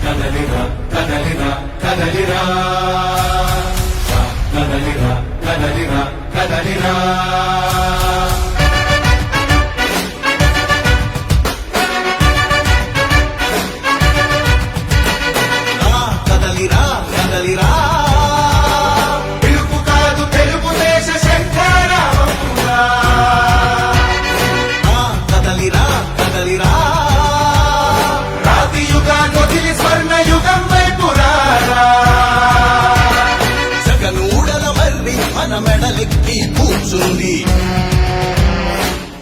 కదలిరా కదలిరా కదలిరా కదలిరా కదలిరా కదలిరా కదలిరా కదలిరా పిలుపు కాదు తెలుగుదేశ శంఖారావమురా కదలిరా కదలిరా రాతి యుగాన్ని వదిలి స్వర్ణ యుగం వైపు రారా జగనూడల మర్రి మన మెడలెక్కి కూర్చుంది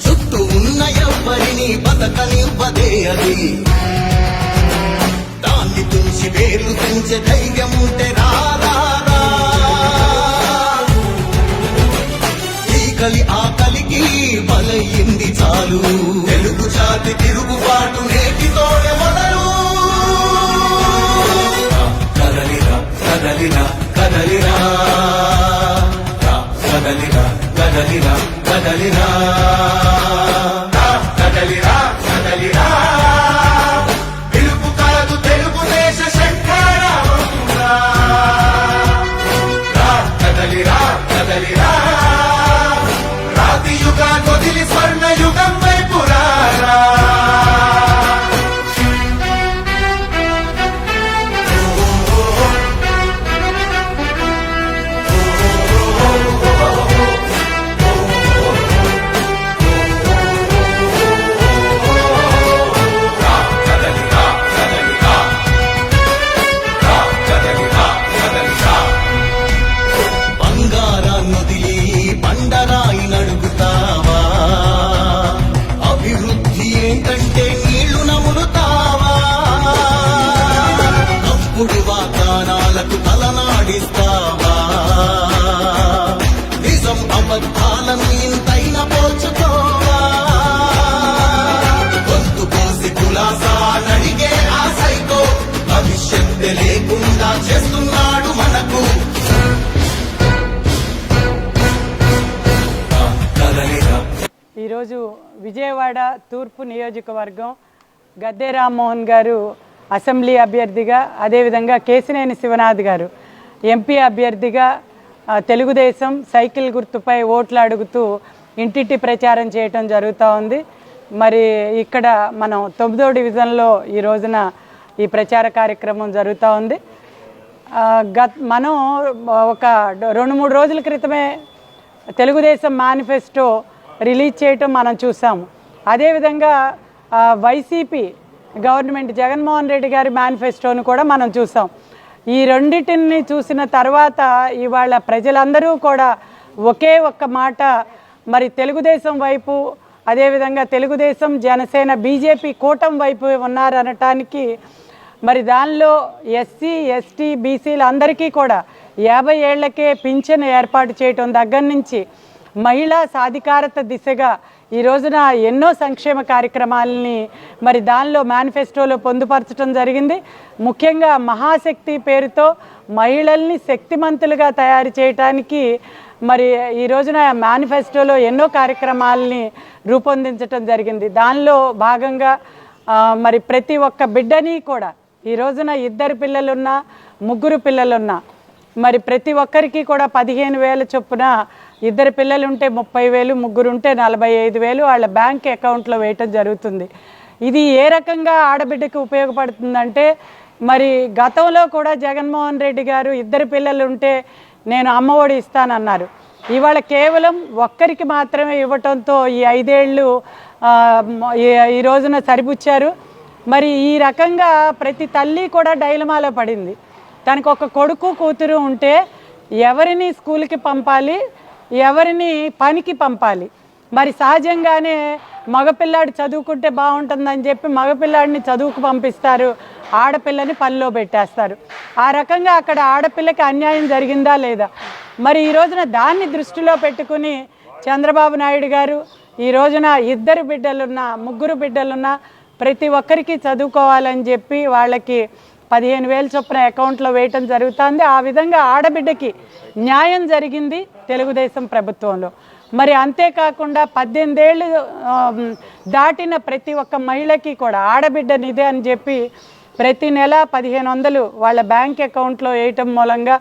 చుట్టూ ఉన్న ఎవ్వరిని బతకనివ్వదే అది దాన్ని తుంచి వేర్లు తెంచే ధైర్యం ఉంటే రారా ఈ కలి ఆ కలికి బలయింది చాలు తెలుగు జాతి తిరుగుబాటు నేటితోనే మొదలు కదలిరా కదలిరా కదలిరా కదలిరా కదలిరా కదలిరా కదలిరా కదలిరా పిలుపు కాదు తెలుగుదేశ శంఖారావమురా కదలిరా కదలిరా రాతి యుగాన్ని వదిలి స్వర్ణ యుగం వైపు రారా బంగారాన్నొదిలి బండరాయి నడుగుతావా అభివృద్ధి ఏంటంటే నీళ్లు నములుతావా తప్పుడు వాగ్దానాలకు తలనాడిస్తావా నిజం అబద్ధాలను ఇంతైనా పోల్చుకోవా గొంతు కోసి కులాసా నడిగే ఆ సైకో భవిష్యత్తు లేకుండా చేస్తున్నాడు మనకు ఈరోజు విజయవాడ తూర్పు నియోజకవర్గం గద్దె రామ్మోహన్ గారు అసెంబ్లీ అభ్యర్థిగా, అదేవిధంగా కేశినేని శివనాథ్ గారు ఎంపీ అభ్యర్థిగా తెలుగుదేశం సైకిల్ గుర్తుపై ఓట్లు అడుగుతూ ఇంటింటి ప్రచారం చేయటం జరుగుతూ ఉంది. మరి ఇక్కడ మనం 9వ డివిజన్లో ఈ రోజున ఈ ప్రచార కార్యక్రమం జరుగుతూ ఉంది. మనం ఒక 2-3 రోజుల క్రితమే తెలుగుదేశం మేనిఫెస్టో రిలీజ్ చేయటం మనం చూసాము. అదేవిధంగా వైసీపీ గవర్నమెంట్ జగన్మోహన్ రెడ్డి గారి మేనిఫెస్టోను కూడా మనం చూసాం. ఈ రెండింటిని చూసిన తర్వాత ఇవాళ ప్రజలందరూ కూడా ఒకే ఒక్క మాట మరి తెలుగుదేశం వైపు, అదేవిధంగా తెలుగుదేశం జనసేన బీజేపీ కూటమి వైపు ఉన్నారనటానికి మరి దానిలో ఎస్సీ ఎస్టీ బీసీలు అందరికీ కూడా 50 ఏళ్లకే పింఛన్ ఏర్పాటు చేయటం దగ్గర నుంచి మహిళా సాధికారత దిశగా ఈ రోజున ఎన్నో సంక్షేమ కార్యక్రమాలని మరి దానిలో మేనిఫెస్టోలో పొందుపరచడం జరిగింది. ముఖ్యంగా మహాశక్తి పేరుతో మహిళల్ని శక్తిమంతులుగా తయారు చేయటానికి మరి ఈ రోజున మేనిఫెస్టోలో ఎన్నో కార్యక్రమాలని రూపొందించటం జరిగింది. దానిలో భాగంగా మరి ప్రతి ఒక్క బిడ్డని కూడా ఈ రోజున 2 పిల్లలున్నా 3 పిల్లలున్నా మరి ప్రతి ఒక్కరికి కూడా 15,000 చొప్పున 2 పిల్లలుంటే 30,000, 3 ఉంటే 45,000 వాళ్ళ బ్యాంక్ అకౌంట్లో వేయటం జరుగుతుంది. ఇది ఏ రకంగా ఆడబిడ్డకి ఉపయోగపడుతుందంటే మరి గతంలో కూడా జగన్మోహన్ రెడ్డి గారు 2 పిల్లలుంటే నేను అమ్మఒడి ఇస్తానన్నారు. ఇవాళ కేవలం ఒక్కరికి మాత్రమే ఇవ్వటంతో ఈ 5 ఏళ్ళు ఈ రోజున సరిపుచ్చారు. మరి ఈ రకంగా ప్రతి తల్లి కూడా డైలమాలో పడింది. తనకు ఒక కొడుకు కూతురు ఉంటే ఎవరిని స్కూల్కి పంపాలి, ఎవరిని పనికి పంపాలి. మరి సహజంగానే మగపిల్లాడు చదువుకుంటే బాగుంటుందని చెప్పి మగపిల్లాడిని చదువుకు పంపిస్తారు, ఆడపిల్లని పనిలో పెట్టేస్తారు. ఆ రకంగా అక్కడ ఆడపిల్లకి అన్యాయం జరిగిందా లేదా? మరి ఈ రోజున దాన్ని దృష్టిలో పెట్టుకుని చంద్రబాబు నాయుడు గారు ఈ రోజున 2 బిడ్డలున్నా 3 బిడ్డలున్నా ప్రతి ఒక్కరికి చదువుకోవాలని చెప్పి వాళ్ళకి 15,000 చొప్పున అకౌంట్లో వేయటం జరుగుతుంది. ఆ విధంగా ఆడబిడ్డకి న్యాయం జరిగింది తెలుగుదేశం ప్రభుత్వంలో. మరి అంతేకాకుండా 18 ఏళ్ళు దాటిన ప్రతి ఒక్క మహిళకి కూడా ఆడబిడ్డ నిధి అని చెప్పి ప్రతి నెల 1500 వాళ్ళ బ్యాంక్ అకౌంట్లో వేయటం మూలంగా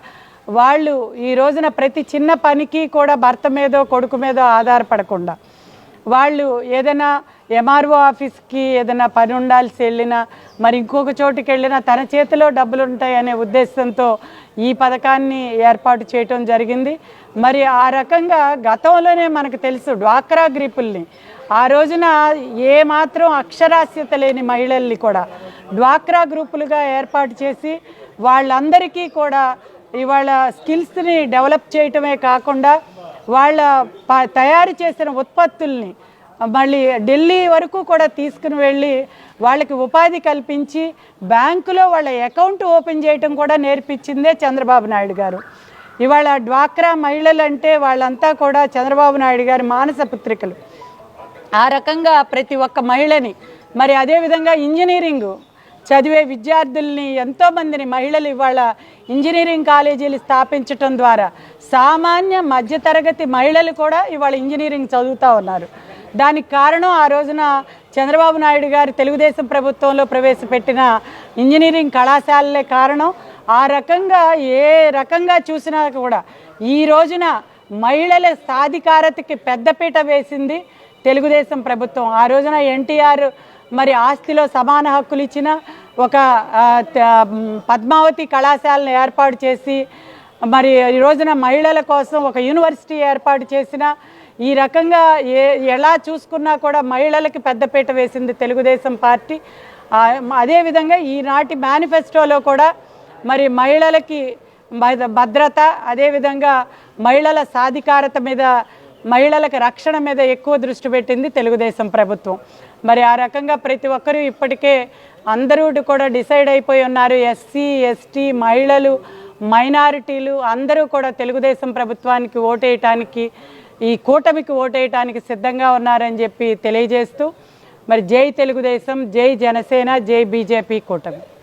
వాళ్ళు ఈ రోజున ప్రతి చిన్న పనికి కూడా భర్త మీదో కొడుకు మీదో ఆధారపడకుండా వాళ్ళు ఏదైనా ఎంఆర్ఓ ఆఫీస్కి ఏదైనా పని ఉండాల్సి వెళ్ళినా మరి ఇంకొక చోటుకి వెళ్ళినా తన చేతిలో డబ్బులు ఉంటాయనే ఉద్దేశంతో ఈ పథకాన్ని ఏర్పాటు చేయటం జరిగింది. మరి ఆ రకంగా గతంలోనే మనకు తెలుసు డ్వాక్రా గ్రూపుల్ని ఆ రోజున ఏమాత్రం అక్షరాస్యత లేని మహిళల్ని కూడా డ్వాక్రా గ్రూపులుగా ఏర్పాటు చేసి వాళ్ళందరికీ కూడా ఇవాళ స్కిల్స్ని డెవలప్ చేయటమే కాకుండా వాళ్ళ తయారు చేసిన ఉత్పత్తుల్ని మళ్ళీ ఢిల్లీ వరకు కూడా తీసుకుని వెళ్ళి వాళ్ళకి ఉపాధి కల్పించి బ్యాంకులో వాళ్ళ అకౌంట్ ఓపెన్ చేయటం కూడా నేర్పించిందే చంద్రబాబు నాయుడు గారు. ఇవాళ డ్వాక్రా మహిళలు అంటే వాళ్ళంతా కూడా చంద్రబాబు నాయుడు గారి మానస పుత్రికలు. ఆ రకంగా ప్రతి ఒక్క మహిళని మరి అదేవిధంగా ఇంజనీరింగ్ చదివే విద్యార్థుల్ని ఎంతోమందిని మహిళలు ఇవాళ ఇంజనీరింగ్ కాలేజీలు స్థాపించటం ద్వారా సామాన్య మధ్యతరగతి మహిళలు కూడా ఇవాళ ఇంజనీరింగ్ చదువుతూ ఉన్నారు. దానికి కారణం ఆ రోజున చంద్రబాబు నాయుడు గారు తెలుగుదేశం ప్రభుత్వంలో ప్రవేశపెట్టిన ఇంజనీరింగ్ కళాశాలలే కారణం. ఆ రకంగా ఏ రకంగా చూసినా కూడా ఈ రోజున మహిళల సాధికారతకి పెద్దపీట వేసింది తెలుగుదేశం ప్రభుత్వం. ఆ రోజున ఎన్టీఆర్ మరి ఆస్తిలో సమాన హక్కులు ఇచ్చిన ఒక పద్మావతి కళాశాలను ఏర్పాటు చేసి మరి ఈ రోజున మహిళల కోసం ఒక యూనివర్సిటీ ఏర్పాటు చేసిన ఈ రకంగా ఎలా చూసుకున్నా కూడా మహిళలకి పెద్దపీట వేసింది తెలుగుదేశం పార్టీ. అదేవిధంగా ఈనాటి మేనిఫెస్టోలో కూడా మరి మహిళలకి భద్రత అదేవిధంగా మహిళల సాధికారత మీద మహిళలకు రక్షణ మీద ఎక్కువ దృష్టి పెట్టింది తెలుగుదేశం ప్రభుత్వం. మరి ఆ రకంగా ప్రతి ఒక్కరూ ఇప్పటికే అందరూ కూడా డిసైడ్ అయిపోయి ఉన్నారు. ఎస్సీ ఎస్టీ మహిళలు మైనారిటీలు అందరూ కూడా తెలుగుదేశం ప్రభుత్వానికి ఓటేయటానికి ఈ కూటమికి ఓటేయటానికి సిద్ధంగా ఉన్నారని చెప్పి తెలియజేస్తూ మరి జై తెలుగుదేశం, జై జనసేన, జై బీజేపీ కూటమి.